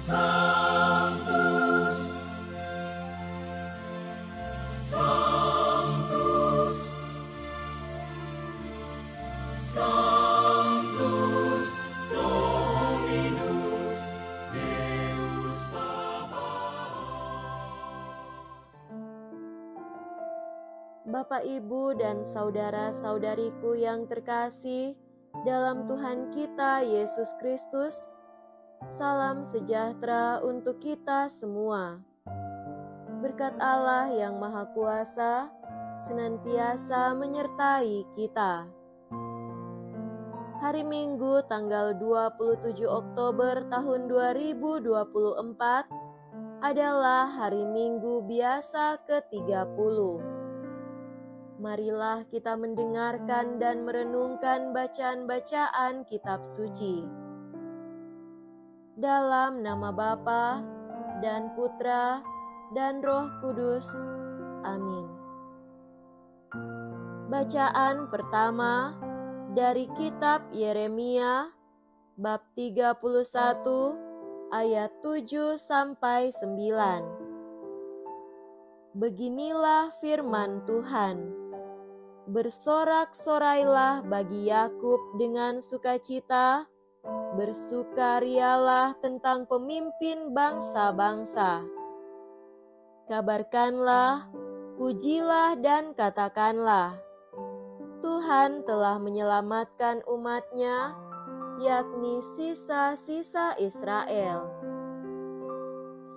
Sanctus, Sanctus, Sanctus Dominus Deus Sabaoth. Bapak, Ibu, dan saudara-saudariku yang terkasih dalam Tuhan kita Yesus Kristus, salam sejahtera untuk kita semua. Berkat Allah yang Maha Kuasa senantiasa menyertai kita. Hari Minggu tanggal 27 Oktober tahun 2024 adalah hari Minggu biasa ke-30. Marilah kita mendengarkan dan merenungkan bacaan-bacaan kitab suci. Dalam nama Bapa dan Putra dan Roh Kudus. Amin. Bacaan pertama dari kitab Yeremia bab 31 ayat 7 sampai 9. Beginilah firman Tuhan. Bersorak-sorailah bagi Yakub dengan sukacita, bersukarialah tentang pemimpin bangsa-bangsa. Kabarkanlah, pujilah dan katakanlah, Tuhan telah menyelamatkan umat-Nya, yakni sisa-sisa Israel.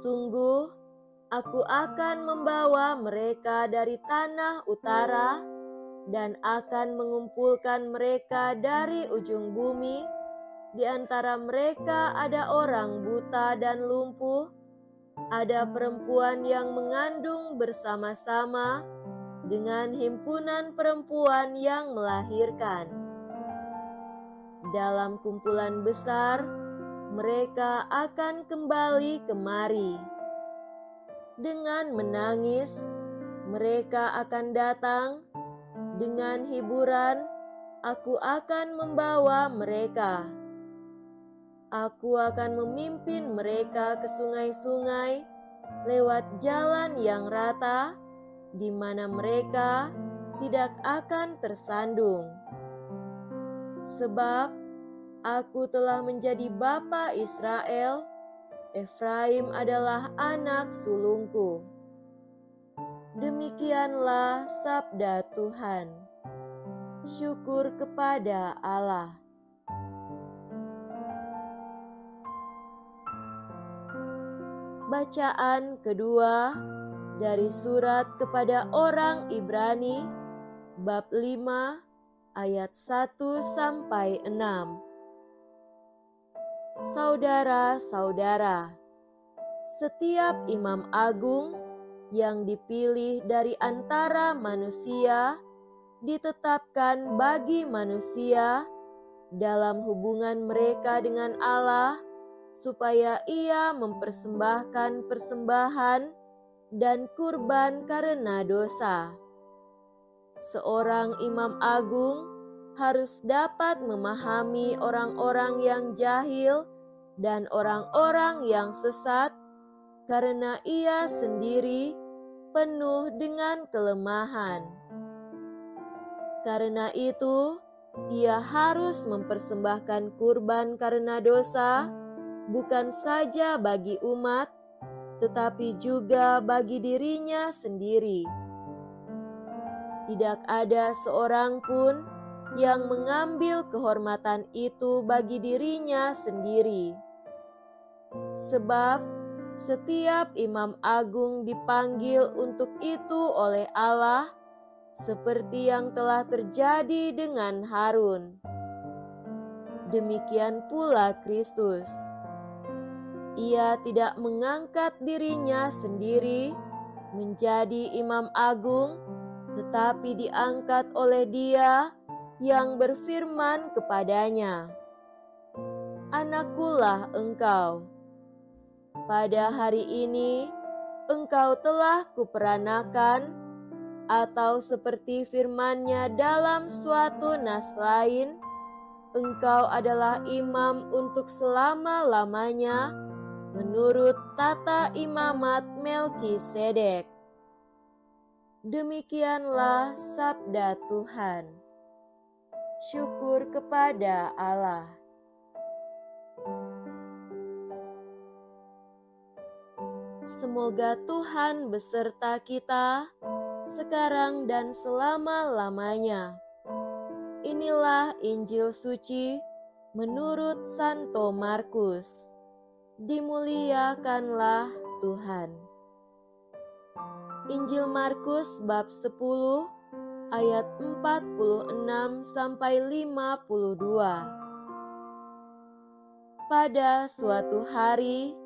Sungguh, aku akan membawa mereka dari tanah utara dan akan mengumpulkan mereka dari ujung bumi. Di antara mereka ada orang buta dan lumpuh, ada perempuan yang mengandung bersama-sama dengan himpunan perempuan yang melahirkan. Dalam kumpulan besar, mereka akan kembali kemari. Dengan menangis, mereka akan datang. Dengan hiburan, aku akan membawa mereka. Aku akan memimpin mereka ke sungai-sungai, lewat jalan yang rata, di mana mereka tidak akan tersandung. Sebab aku telah menjadi bapa Israel, Efraim adalah anak sulungku. Demikianlah sabda Tuhan. Syukur kepada Allah. Bacaan kedua dari surat kepada orang Ibrani bab 5 ayat 1 sampai 6. Saudara-saudara, setiap imam agung yang dipilih dari antara manusia ditetapkan bagi manusia dalam hubungan mereka dengan Allah, supaya ia mempersembahkan persembahan dan kurban karena dosa. Seorang imam agung harus dapat memahami orang-orang yang jahil dan orang-orang yang sesat, karena ia sendiri penuh dengan kelemahan. Karena itu, ia harus mempersembahkan kurban karena dosa, bukan saja bagi umat, tetapi juga bagi dirinya sendiri. Tidak ada seorang pun yang mengambil kehormatan itu bagi dirinya sendiri. Sebab setiap imam agung dipanggil untuk itu oleh Allah, seperti yang telah terjadi dengan Harun. Demikian pula Kristus. Ia tidak mengangkat dirinya sendiri menjadi imam agung, tetapi diangkat oleh Dia yang berfirman kepadanya, "Anakkulah engkau. Pada hari ini engkau telah kuperanakan," atau seperti firman-Nya dalam suatu nas lain, "Engkau adalah imam untuk selama-lamanya menurut tata imamat Melkisedek. Demikianlah sabda Tuhan. Syukur kepada Allah. Semoga Tuhan beserta kita sekarang dan selama-lamanya. Inilah Injil suci menurut Santo Markus. Dimuliakanlah Tuhan. Injil Markus bab 10 ayat 46 sampai 52. Pada suatu hari,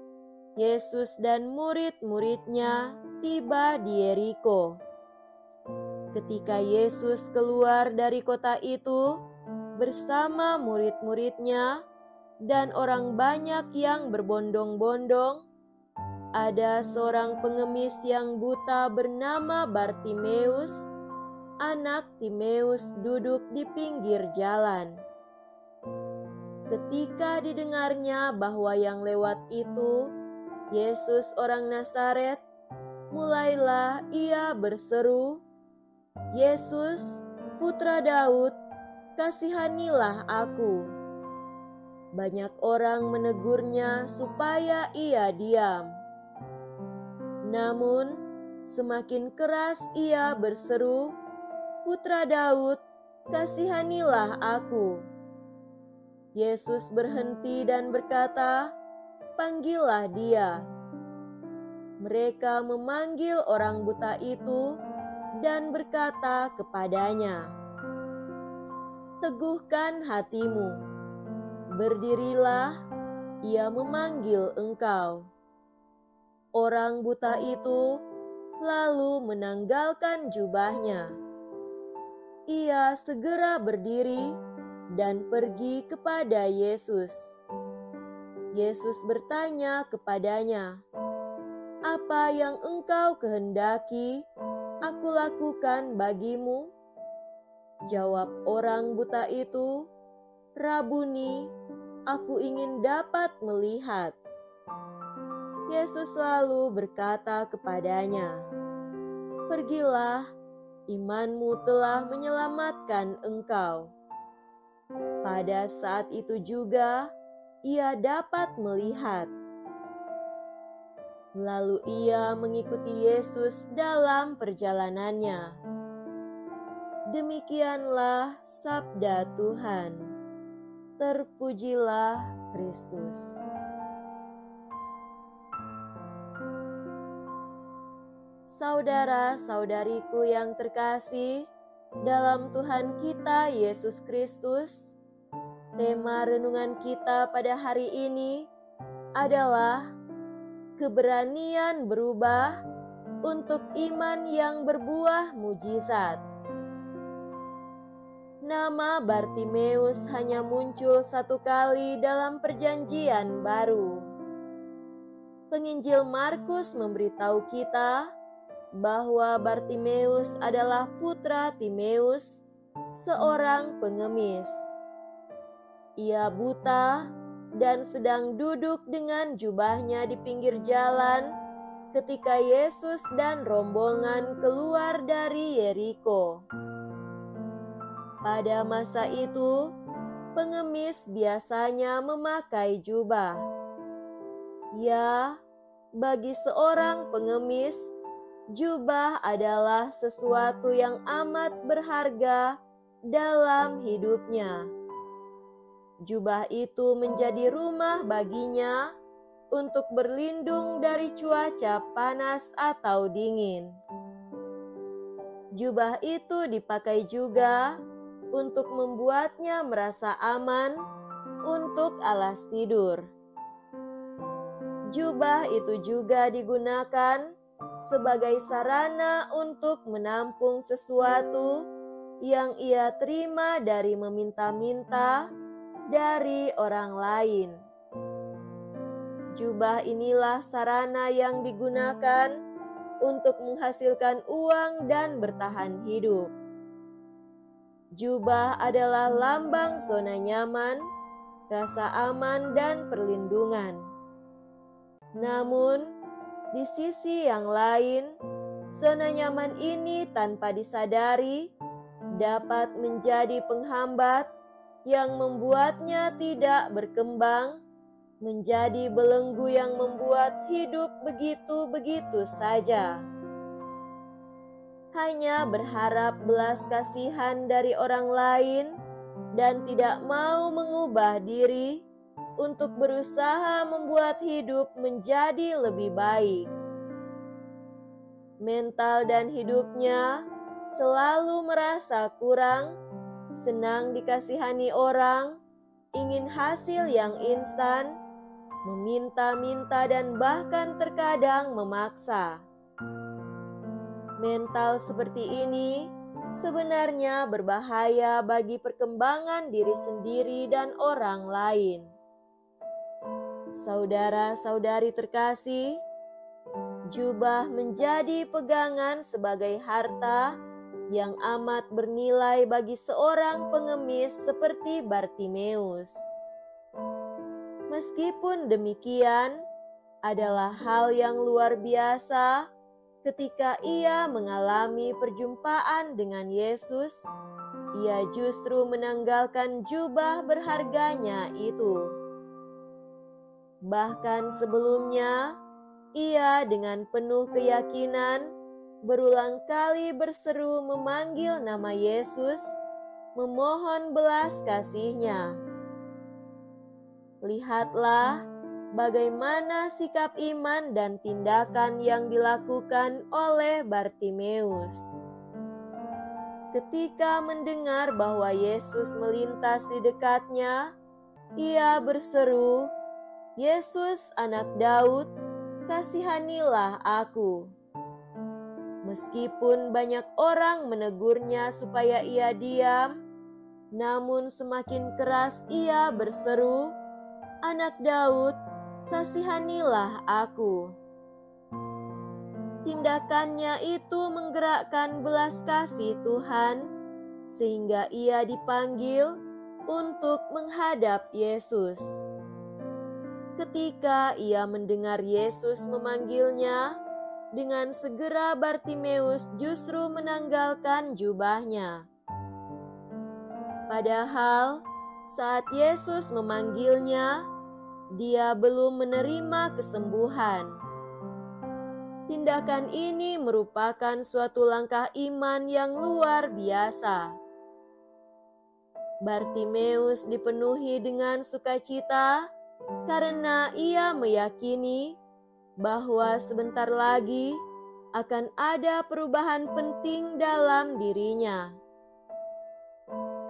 Yesus dan murid-muridnya tiba di Yeriko. Ketika Yesus keluar dari kota itu bersama murid-muridnya dan orang banyak yang berbondong-bondong, ada seorang pengemis yang buta bernama Bartimeus, anak Timeus, duduk di pinggir jalan. Ketika didengarnya bahwa yang lewat itu Yesus orang Nazaret, mulailah ia berseru, "Yesus, Putra Daud, kasihanilah aku." Banyak orang menegurnya supaya ia diam. Namun, semakin keras ia berseru, "Putra Daud, kasihanilah aku." Yesus berhenti dan berkata, "Panggillah dia." Mereka memanggil orang buta itu dan berkata kepadanya, "Teguhkan hatimu, berdirilah, ia memanggil engkau." Orang buta itu lalu menanggalkan jubahnya. Ia segera berdiri dan pergi kepada Yesus. Yesus bertanya kepadanya, "Apa yang engkau kehendaki aku lakukan bagimu?" Jawab orang buta itu, "Rabuni, aku ingin dapat melihat." Yesus lalu berkata kepadanya, "Pergilah, imanmu telah menyelamatkan engkau." Pada saat itu juga ia dapat melihat. Lalu ia mengikuti Yesus dalam perjalanannya. Demikianlah sabda Tuhan. Terpujilah Kristus. Saudara-saudariku yang terkasih dalam Tuhan kita Yesus Kristus, tema renungan kita pada hari ini adalah keberanian berubah untuk iman yang berbuah mujizat. Nama Bartimeus hanya muncul satu kali dalam Perjanjian Baru. Penginjil Markus memberitahu kita bahwa Bartimeus adalah putra Timeus, seorang pengemis. Ia buta dan sedang duduk dengan jubahnya di pinggir jalan ketika Yesus dan rombongan keluar dari Yeriko. Pada masa itu, pengemis biasanya memakai jubah. Ya, bagi seorang pengemis, jubah adalah sesuatu yang amat berharga dalam hidupnya. Jubah itu menjadi rumah baginya untuk berlindung dari cuaca panas atau dingin. Jubah itu dipakai juga untuk membuatnya merasa aman untuk alas tidur. Jubah itu juga digunakan sebagai sarana untuk menampung sesuatu yang ia terima dari meminta-minta dari orang lain. Jubah inilah sarana yang digunakan untuk menghasilkan uang dan bertahan hidup. Jubah adalah lambang zona nyaman, rasa aman, dan perlindungan. Namun, di sisi yang lain, zona nyaman ini tanpa disadari dapat menjadi penghambat yang membuatnya tidak berkembang, menjadi belenggu yang membuat hidup begitu-begitu saja. Hanya berharap belas kasihan dari orang lain dan tidak mau mengubah diri untuk berusaha membuat hidup menjadi lebih baik. Mental dan hidupnya selalu merasa kurang, senang dikasihani orang, ingin hasil yang instan, meminta-minta dan bahkan terkadang memaksa. Mental seperti ini sebenarnya berbahaya bagi perkembangan diri sendiri dan orang lain. Saudara-saudari terkasih, jubah menjadi pegangan sebagai harta yang amat bernilai bagi seorang pengemis seperti Bartimeus. Meskipun demikian, adalah hal yang luar biasa ketika ia mengalami perjumpaan dengan Yesus, ia justru menanggalkan jubah berharganya itu. Bahkan sebelumnya, ia dengan penuh keyakinan berulang kali berseru memanggil nama Yesus, memohon belas kasih-Nya. Lihatlah bagaimana sikap iman dan tindakan yang dilakukan oleh Bartimeus. Ketika mendengar bahwa Yesus melintas di dekatnya, ia berseru, "Yesus, Anak Daud, kasihanilah aku." Meskipun banyak orang menegurnya supaya ia diam, namun semakin keras ia berseru, "Anak Daud, kasihanilah aku." Tindakannya itu menggerakkan belas kasih Tuhan, sehingga ia dipanggil untuk menghadap Yesus. Ketika ia mendengar Yesus memanggilnya, dengan segera Bartimeus justru menanggalkan jubahnya. Padahal saat Yesus memanggilnya, dia belum menerima kesembuhan. Tindakan ini merupakan suatu langkah iman yang luar biasa. Bartimeus dipenuhi dengan sukacita karena ia meyakini bahwa sebentar lagi akan ada perubahan penting dalam dirinya.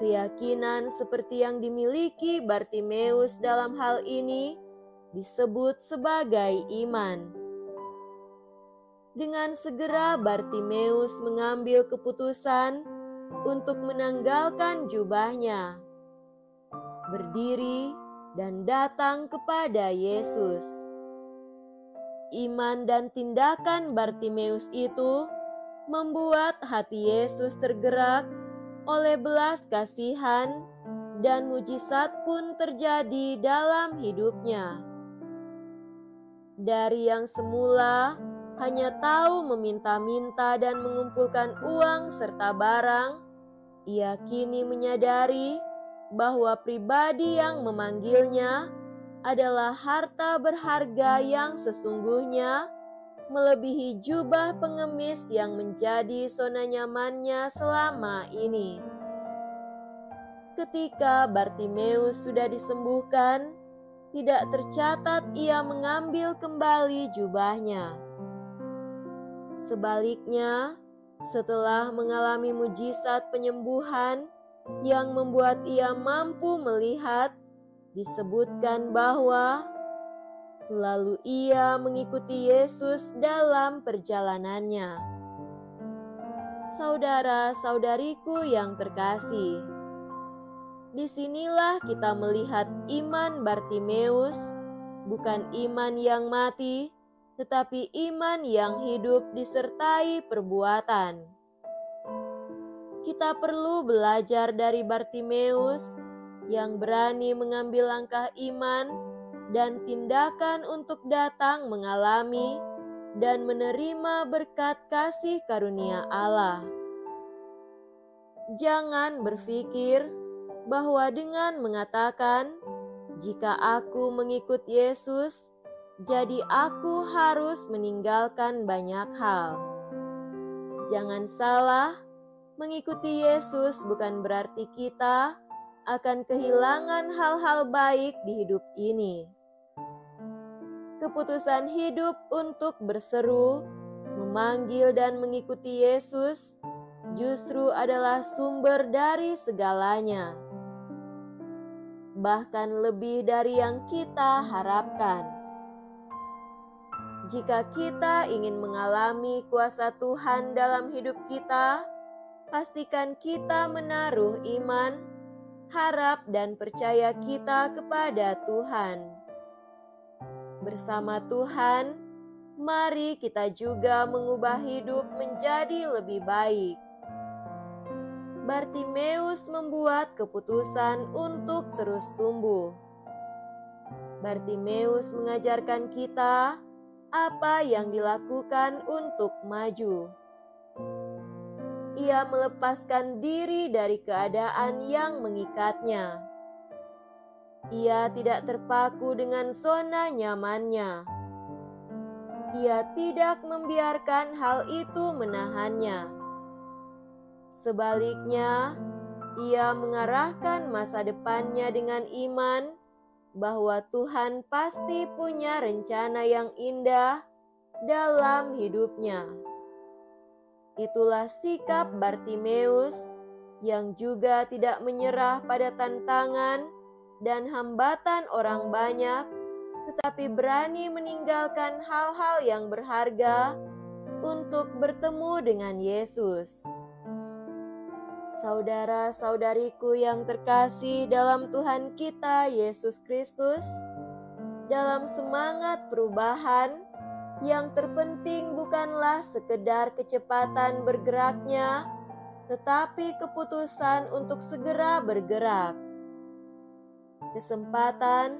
Keyakinan seperti yang dimiliki Bartimeus dalam hal ini disebut sebagai iman. Dengan segera Bartimeus mengambil keputusan untuk menanggalkan jubahnya, berdiri dan datang kepada Yesus. Iman dan tindakan Bartimeus itu membuat hati Yesus tergerak oleh belas kasihan, dan mujizat pun terjadi dalam hidupnya. Dari yang semula hanya tahu meminta-minta dan mengumpulkan uang serta barang, ia kini menyadari bahwa pribadi yang memanggilnya adalah harta berharga yang sesungguhnya melebihi jubah pengemis yang menjadi zona nyamannya selama ini. Ketika Bartimeus sudah disembuhkan, tidak tercatat ia mengambil kembali jubahnya. Sebaliknya, setelah mengalami mujizat penyembuhan yang membuat ia mampu melihat, disebutkan bahwa lalu ia mengikuti Yesus dalam perjalanannya. Saudara-saudariku yang terkasih, disinilah kita melihat iman Bartimeus, bukan iman yang mati, tetapi iman yang hidup disertai perbuatan. Kita perlu belajar dari Bartimeus yang berani mengambil langkah iman dan tindakan untuk datang mengalami dan menerima berkat kasih karunia Allah. Jangan berpikir bahwa dengan mengatakan, "Jika aku mengikut Yesus, jadi aku harus meninggalkan banyak hal." Jangan salah, mengikuti Yesus bukan berarti kita akan kehilangan hal-hal baik di hidup ini. Keputusan hidup untuk berseru, memanggil dan mengikuti Yesus justru adalah sumber dari segalanya. Bahkan lebih dari yang kita harapkan. Jika kita ingin mengalami kuasa Tuhan dalam hidup kita, pastikan kita menaruh iman, harap dan percaya kita kepada Tuhan. Bersama Tuhan, mari kita juga mengubah hidup menjadi lebih baik. Bartimeus membuat keputusan untuk terus tumbuh. Bartimeus mengajarkan kita apa yang dilakukan untuk maju. Ia melepaskan diri dari keadaan yang mengikatnya. Ia tidak terpaku dengan zona nyamannya. Ia tidak membiarkan hal itu menahannya. Sebaliknya, ia mengarahkan masa depannya dengan iman bahwa Tuhan pasti punya rencana yang indah dalam hidupnya. Itulah sikap Bartimeus yang juga tidak menyerah pada tantangan dan hambatan orang banyak, tetapi berani meninggalkan hal-hal yang berharga untuk bertemu dengan Yesus. Saudara-saudariku yang terkasih dalam Tuhan kita Yesus Kristus, dalam semangat perubahan, yang terpenting bukanlah sekedar kecepatan bergeraknya, tetapi keputusan untuk segera bergerak. Kesempatan,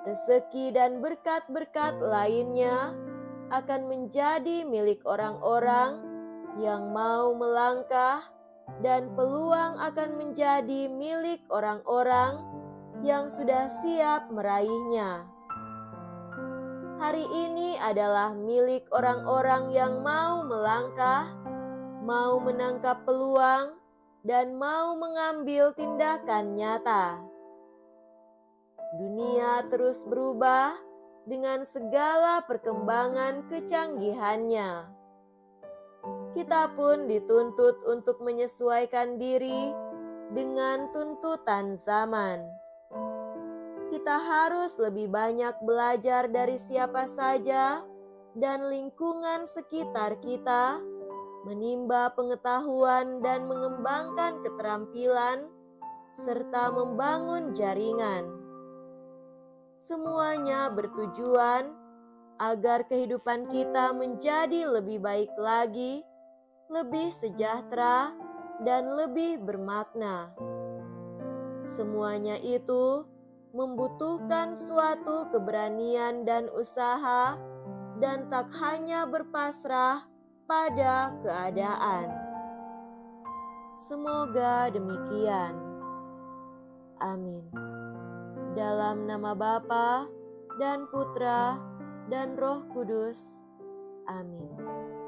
rezeki, dan berkat-berkat lainnya akan menjadi milik orang-orang yang mau melangkah, dan peluang akan menjadi milik orang-orang yang sudah siap meraihnya. Hari ini adalah milik orang-orang yang mau melangkah, mau menangkap peluang, dan mau mengambil tindakan nyata. Dunia terus berubah dengan segala perkembangan kecanggihannya. Kita pun dituntut untuk menyesuaikan diri dengan tuntutan zaman. Kita harus lebih banyak belajar dari siapa saja dan lingkungan sekitar kita, menimba pengetahuan dan mengembangkan keterampilan, serta membangun jaringan. Semuanya bertujuan agar kehidupan kita menjadi lebih baik lagi, lebih sejahtera, dan lebih bermakna. Semuanya itu membutuhkan suatu keberanian dan usaha, dan tak hanya berpasrah pada keadaan. Semoga demikian. Amin. Dalam nama Bapa dan Putra dan Roh Kudus. Amin.